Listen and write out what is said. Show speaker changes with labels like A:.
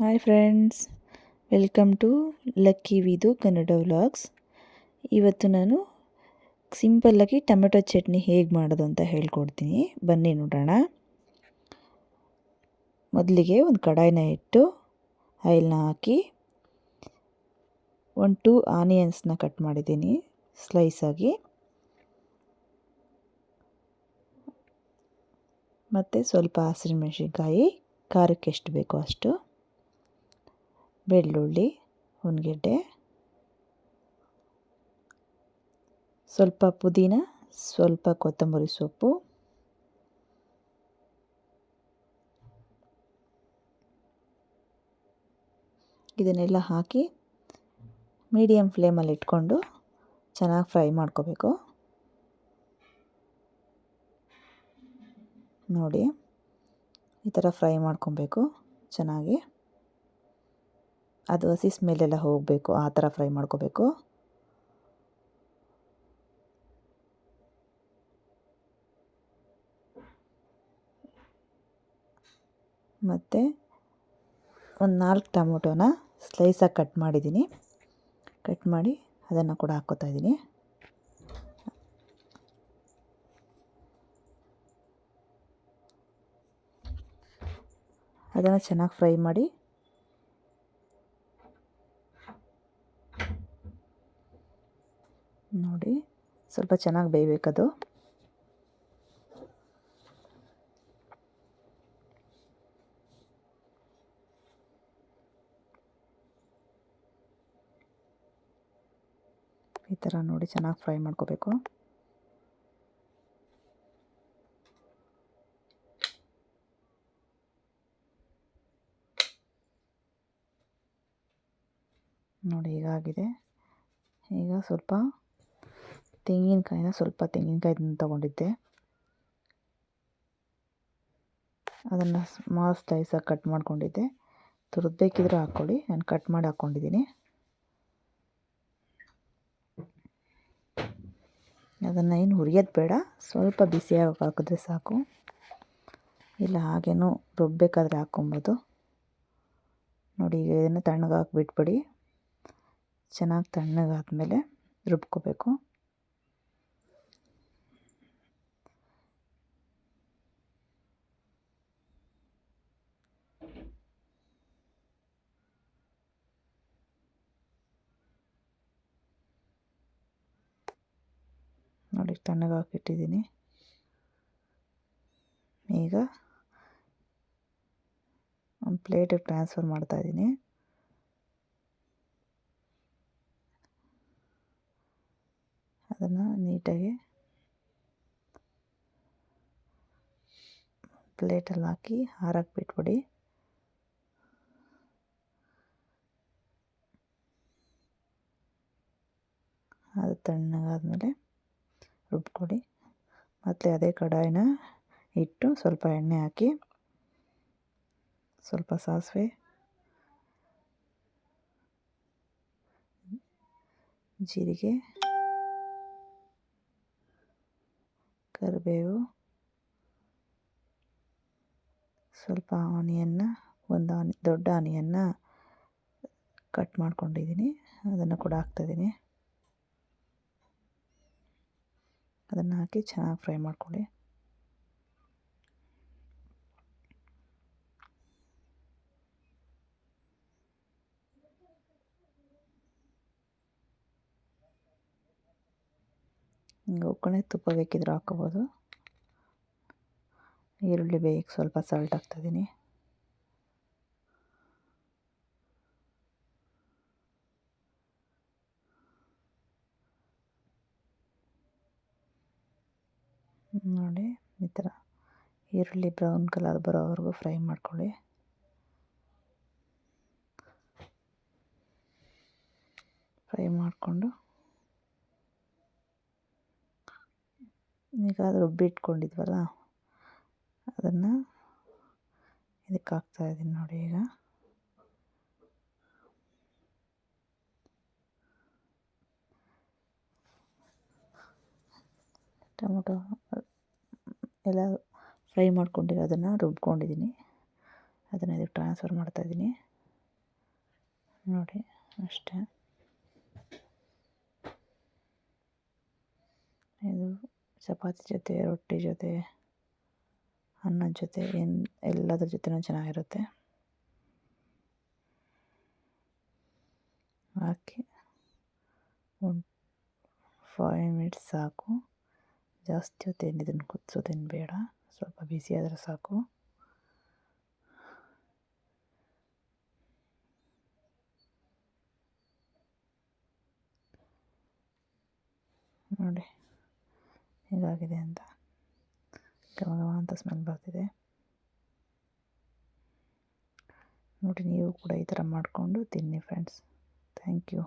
A: Hi friends, welcome to Lucky with Kannada vlogs. ಇವತ್ತು ನಾನು ಸಿಂಪಲ್ಲಾಗಿ ಟೊಮೆಟೊ ಚಟ್ನಿ ಹೇಗೆ ಮಾಡೋದು ಅಂತ ಹೇಳ್ಕೊಡ್ತೀನಿ. ಬನ್ನಿ ನೋಡೋಣ. ಮೊದಲಿಗೆ ಒಂದು ಕಡಾಯಿನ ಇಟ್ಟು ಆಯಿಲ್ನ ಹಾಕಿ 1-2 ಆನಿಯನ್ಸ್ನ ಕಟ್ ಮಾಡಿದ್ದೀನಿ ಸ್ಲೈಸಾಗಿ. ಮತ್ತು ಸ್ವಲ್ಪ ಹಸಿರುಮೆಣಸಿನ್ಕಾಯಿ, ಖಾರಕ್ಕೆ ಎಷ್ಟು ಬೇಕೋ ಅಷ್ಟು, ಬೆಳ್ಳುಳ್ಳಿ 1 ಗೆಡ್ಡೆ, ಸ್ವಲ್ಪ ಪುದೀನ, ಸ್ವಲ್ಪ ಕೊತ್ತಂಬರಿ ಸೊಪ್ಪು, ಇದನ್ನೆಲ್ಲ ಹಾಕಿ ಮೀಡಿಯಮ್ ಫ್ಲೇಮಲ್ಲಿ ಇಟ್ಕೊಂಡು ಚೆನ್ನಾಗಿ ಫ್ರೈ ಮಾಡ್ಕೋಬೇಕು. ನೋಡಿ, ಈ ಥರ ಫ್ರೈ ಮಾಡ್ಕೊಬೇಕು ಚೆನ್ನಾಗಿ. ಅದು ಹಸಿ ಸ್ಮೆಲ್ಲೆಲ್ಲ ಹೋಗಬೇಕು, ಆ ಥರ ಫ್ರೈ ಮಾಡ್ಕೋಬೇಕು. ಮತ್ತು ಒಂದು 4 ಟೊಮೊಟೊನ ಸ್ಲೈಸಾಗಿ ಕಟ್ ಮಾಡಿದ್ದೀನಿ. ಕಟ್ ಮಾಡಿ ಅದನ್ನು ಕೂಡ ಹಾಕ್ಕೋತಾ ಇದ್ದೀನಿ. ಅದನ್ನು ಚೆನ್ನಾಗಿ ಫ್ರೈ ಮಾಡಿ ನೋಡಿ, ಸ್ವಲ್ಪ ಚೆನ್ನಾಗಿ ಬೇಯಬೇಕದು. ಈ ಥರ ನೋಡಿ ಚೆನ್ನಾಗಿ ಫ್ರೈ ಮಾಡ್ಕೋಬೇಕು. ನೋಡಿ ಹೀಗಾಗಿದೆ. ಈಗ ಸ್ವಲ್ಪ ತೆಂಗಿನಕಾಯಿನ ತೊಗೊಂಡಿದ್ದೆ, ಅದನ್ನು ಸ್ಮಾಲ್ ಸ್ಲೈಸಾಗಿ ಕಟ್ ಮಾಡ್ಕೊಂಡಿದ್ದೆ. ತುರಿದ್ಬೇಕಿದ್ರೆ ಹಾಕ್ಕೊಳ್ಳಿ, ನಾನು ಕಟ್ ಮಾಡಿ ಹಾಕ್ಕೊಂಡಿದ್ದೀನಿ. ಅದನ್ನು ಏನು ಹುರಿಯೋದು ಬೇಡ, ಸ್ವಲ್ಪ ಬಿಸಿಯಾಗಿ ಹಾಕಿದ್ರೆ ಸಾಕು. ಇಲ್ಲ ಹಾಗೇನೂ ರುಬ್ಬಬೇಕಾದ್ರೆ ಹಾಕ್ಕೊಬೋದು. ನೋಡಿ, ಈಗ ಇದನ್ನು ತಣ್ಣಗೆ ಬಿಟ್ಬಿಡಿ. ಚೆನ್ನಾಗಿ ತಣ್ಣಗಾದ್ಮೇಲೆ ರುಬ್ಕೋಬೇಕು. ನೋಡಿ, ತಣ್ಣಗಾಕಿಟ್ಟಿದ್ದೀನಿ. ಈಗ ಒಂದು ಪ್ಲೇಟಿಗೆ ಟ್ರಾನ್ಸ್ಫರ್ ಮಾಡ್ತಾಯಿದ್ದೀನಿ. ಅದನ್ನು ನೀಟಾಗಿ ಪ್ಲೇಟಲ್ಲಿ ಹಾಕಿ ಆರಕ್ಕೆ ಬಿಟ್ಬಿಡಿ. ಅದು ತಣ್ಣಗಾದ್ಮೇಲೆ ರುಬ್ಕೊಡಿ. ಮತ್ತು ಅದೇ ಕಡಾಯಿನ ಇಟ್ಟು ಸ್ವಲ್ಪ ಎಣ್ಣೆ ಹಾಕಿ, ಸ್ವಲ್ಪ ಸಾಸಿವೆ, ಜೀರಿಗೆ, ಕರಿಬೇವು, ಸ್ವಲ್ಪ ಒಂದು ದೊಡ್ಡ ಆನಿಯನ್ನ ಕಟ್ ಮಾಡ್ಕೊಂಡಿದ್ದೀನಿ, ಅದನ್ನು ಕೂಡ ಹಾಕ್ತಾಯಿದ್ದೀನಿ. ಅದನ್ನು ಹಾಕಿ ಚೆನ್ನಾಗಿ ಫ್ರೈ ಮಾಡ್ಕೊಳ್ಳಿ. ಹಿಂಗೆ ಒಗ್ಗರಣೆ ತುಪ್ಪ ಬೇಕಿದ್ರೆ ಹಾಕ್ಕೋಬೋದು. ಈರುಳ್ಳಿ ಬೇಯಕ್ಕೆ ಸ್ವಲ್ಪ ಸಾಲ್ಟ್ ಹಾಕ್ತಾಯಿದ್ದೀನಿ. ನೋಡಿ, ಈ ಥರ ಈರುಳ್ಳಿ ಬ್ರೌನ್ ಕಲರ್ ಬರೋವರೆಗೂ ಫ್ರೈ ಮಾಡ್ಕೊಳ್ಳಿ. ಫ್ರೈ ಮಾಡಿಕೊಂಡು ಈಗ ಅದು ರುಬ್ಬಿಟ್ಕೊಂಡಿದ್ವಲ್ಲ, ಅದನ್ನು ಇದಕ್ಕೆ ಹಾಕ್ತಾಯಿದ್ದೀನಿ. ನೋಡಿ, ಈಗ ಟೊಮೊಟೊ ಎಲ್ಲ ಫ್ರೈ ಮಾಡ್ಕೊಂಡಿರೋದನ್ನು ರುಬ್ಕೊಂಡಿದ್ದೀನಿ, ಅದನ್ನು ಇದಕ್ಕೆ ಟ್ರಾನ್ಸ್ಫರ್ ಮಾಡ್ತಾಯಿದ್ದೀನಿ. ನೋಡಿ ಅಷ್ಟೇ. ಇದು ಚಪಾತಿ ಜೊತೆ, ರೊಟ್ಟಿ ಜೊತೆ, ಅನ್ನದ ಜೊತೆ ಎಲ್ಲದ್ರ ಜೊತೆನೂ ಚೆನ್ನಾಗಿರುತ್ತೆ. ಹಾಕಿ ಒಂದು 5 ಮಿನಿಟ್ಸ್ ಸಾಕು. ಜಾಸ್ತಿ ಹೊತ್ತೇನು ಇದನ್ನು ಕುದಿಸೋದೇನು ಬೇಡ, ಸ್ವಲ್ಪ ಬಿಸಿ ಆದರೆ ಸಾಕು. ನೋಡಿ ಹೇಗಾಗಿದೆ ಅಂತ, ಘಮ ಘಮ ಅಂತ ಸ್ಮೆಲ್ ಬರ್ತಿದೆ. ನೋಡಿ ನೀವು ಕೂಡ ಈ ಥರ ಮಾಡಿಕೊಂಡು ತಿನ್ನಿ ಫ್ರೆಂಡ್ಸ್. Thank you.